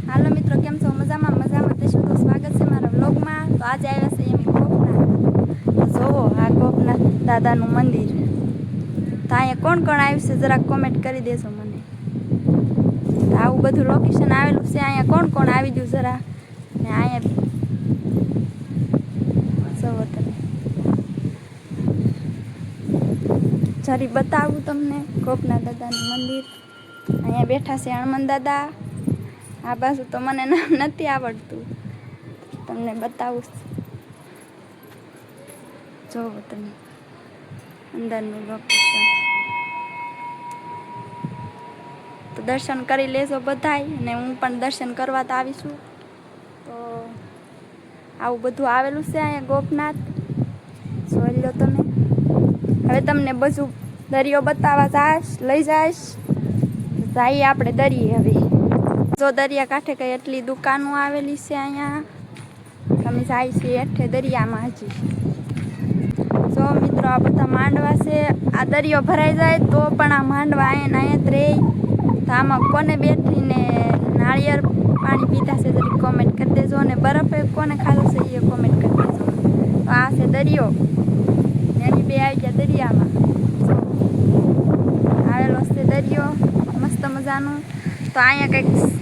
હાલો મિત્રો, કેમ છો? મજામાં થશો તો સ્વાગત છે મારા વ્લોગમાં. તો આજે આવ્યા છે એમ ગોપનાથ. જોવો આ ગોપનાથ દાદાનું મંદિર. તો અહીંયા કોણ કોણ આવ્યું છે જરાક કોમેન્ટ કરી દેજો મને. તો આવું બધું લોકેશન આવેલું છે. અહીંયા કોણ કોણ આવી ગયું જરા ને અહીંયા જોવો તમે. જરી બતાવું તમને ગોપનાથ દાદાનું મંદિર. અહીંયા બેઠા છે હનુમાન દાદા. આ બાજુ તો મને નામ નથી આવડતું, તમને બતાવું. જોવો તમે અંદરનું લોકેશન. તો દર્શન કરી લેજો બધાય, અને હું પણ દર્શન કરવા તો આવીશું. તો આવું બધું આવેલું છે અહીંયા ગોપનાથ. જોઈ લો તમે. હવે તમને બધું દરિયો બતાવવા લઈ જઈશ. જઈએ આપણે દરિયે. હવે જો દરિયા કાંઠે કઈ એટલી દુકાનો આવેલી છે અહીંયા. તમે જાય છે હેઠે દરિયામાં. હજી જો મિત્રો, આ બધા માંડવા છે. આ દરિયો ભરાઈ જાય તો પણ આ માંડવા અહીંયા જ રહે. તો આમાં કોને બેઠીને નાળિયેર પાણી પીતા છે જરી કોમેન્ટ કરી દેજો, અને બરફ કોને ખાધો છે એ કોમેન્ટ કરી દેજો. તો આ છે દરિયો, એની બે આવી ગયા દરિયામાં. આવેલો છે દરિયો મસ્ત મજાનું. તો અહીંયા કંઈક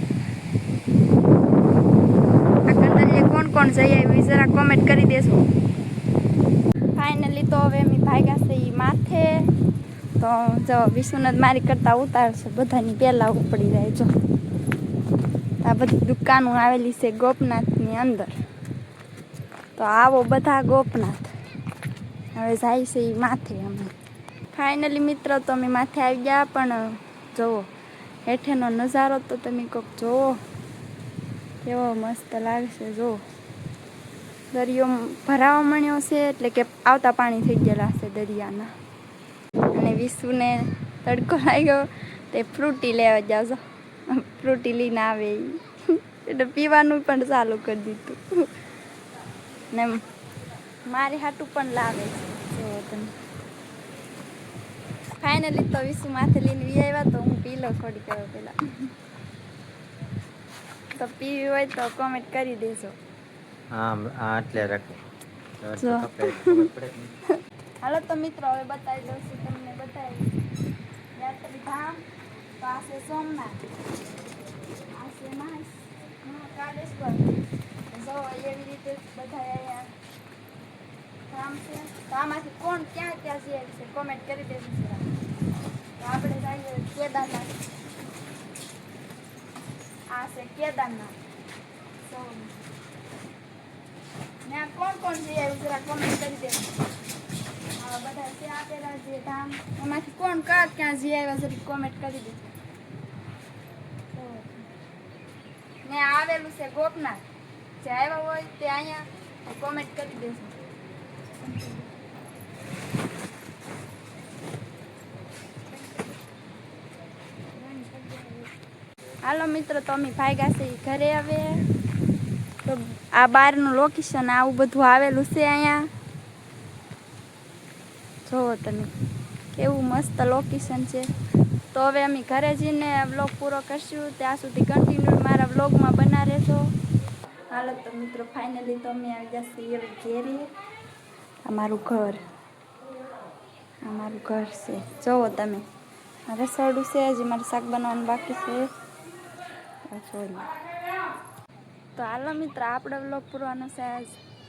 કોણ કોણ જઈ આવ્યું જરા કોમેન્ટ કરી દેજો. ફાઇનલી તો હવે અમે ભાગ્યા છે એ માથે. તો જો વિશ્વનાથ મારી કરતા ઉતારશે, બધાની પહેલા ઉપડી જાય. જો આ બધી દુકાનો આવેલી છે ગોપનાથની અંદર. તો આવો બધા ગોપનાથ. હવે જાય છે એ માથે. અમે ફાઇનલી મિત્રો તો અમે માથે આવી ગયા. પણ જુઓ હેઠેનો નજારો તો તમે કોક જુઓ, કેવો મસ્ત લાગશે. જો દરિયો ભરાવા મળ્યો છે, એટલે કે આવતા પાણી થઈ ગયેલા છે દરિયાના. અને વિશુને તડકો લાગ્યો તે ફ્રૂટી લેવા જાવ. ફ્રૂટી લઈને આવે એટલે પીવાનું પણ ચાલુ કરી દીધું. ને મારી હાટું પણ લાવે છે. જો તમે ફાઇનલી તો વિશુ માથે લઈને વી આવ્યા. તો હું પી લો થોડી કહેવા પેલા. તો પીવી હોય તો કોમેન્ટ કરી દેજો. હાલો તો મિત્રો, હવે બતાવી દઉં છું તમને. બતાવી યાત્રી ધામ. તો આ છે સોમનાથ, આ છે મહાકાલેશ્વર. જો એવી રીતે બધા અહીંયા ધામ છે. તો આમાંથી કોણ ક્યાં ક્યાં જઈ આવી છે કોમેન્ટ કરી દેજો. તો આપણે જઈએ કેદારનાથ. આ છે કેદારનાથ. ને આ કોણ કોણ જઈ આવ્યું જરા કોમેન્ટ કરી દેજો. બધા છે આપેલા જે ધામ, એમાંથી કોણ ક્યાં જઈ આવ્યા જરી કોમેન્ટ કરી દેજો. ને આવેલું છે ગોપનાથ. જે આવ્યા હોય તે અહીંયા કોમેન્ટ કરી દેજો. હાલો મિત્રો, તો અમે ભાગ્યા છે ઘરે. હવે તો આ બહારનું લોકેશન આવું બધું આવેલું છે અહીંયા. જોવો તમે કેવું મસ્ત લોકેશન છે. તો હવે અમે ઘરે જઈને વ્લોગ પૂરો કરશું. ત્યાં સુધી કન્ટિન્યુ મારા વ્લોગમાં બના રહેજો. હાલો તો મિત્રો, ફાઇનલી તો અમે આવી ગયા છીએ ઘેરે. અમારું ઘર છે. જોવો તમે રસોડું છે. હજી મારે શાક બનાવવાનું બાકી છે. તો હાલો મિત્ર, આપણે વ્લોગ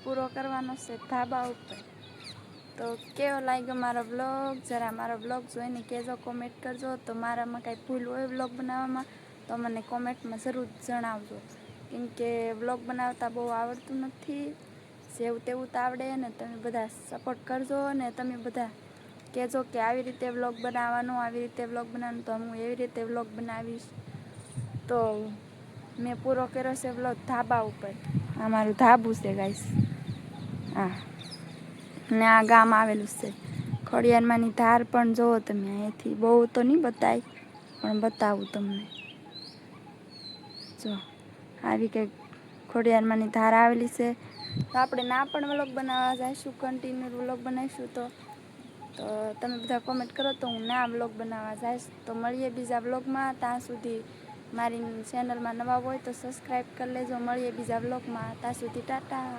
પૂરો કરવાનો છે ધાબા ઉપર. તો કેવો લાગ્યો મારો વ્લોગ જરા મારો વ્લોગ જોઈને કહેજો, કોમેન્ટ કરજો. તો મારામાં કાંઈ ભૂલ હોય વ્લોગ બનાવવામાં તો મને કોમેન્ટમાં જરૂર જણાવજો. કેમ કે વ્લોગ બનાવતા બહુ આવડતું નથી. જેવું તેવું તો આવડે ને. તમે બધા સપોર્ટ કરજો. અને તમે બધા કહેજો કે આવી રીતે વ્લોગ બનાવવાનું, આવી રીતે વ્લોગ બનાવવાનું. તો હું એવી રીતે વ્લોગ બનાવીશ. તો મેં પૂરો કર્યો છે વ્લોગ ધાબા ઉપર. આ મારું ધાબું છે ગાઈસ. હા, ને આ ગામ આવેલું છે ખોડિયારમાંની ધાર. પણ જુઓ તમે અહીંયાથી બહુ તો નહીં બતાય, પણ બતાવું તમને. જો આવી કંઈક ખોડિયારમાંની ધાર આવેલી છે. તો આપણે ના પણ વ્લોગ બનાવવા જઈશું, કન્ટિન્યુ વ્લોગ બનાવીશું. તો તમે બધા કોમેન્ટ કરો તો હું ના વ્લોગ બનાવવા જઈશ. તો મળીએ બીજા વ્લોગમાં. ત્યાં સુધી મારી ચેનલમાં નવા હોય તો સબસ્ક્રાઈબ કરી લેજો. મળીએ બીજા વ્લોગમાં. ત્યાં સુધી ટાટા.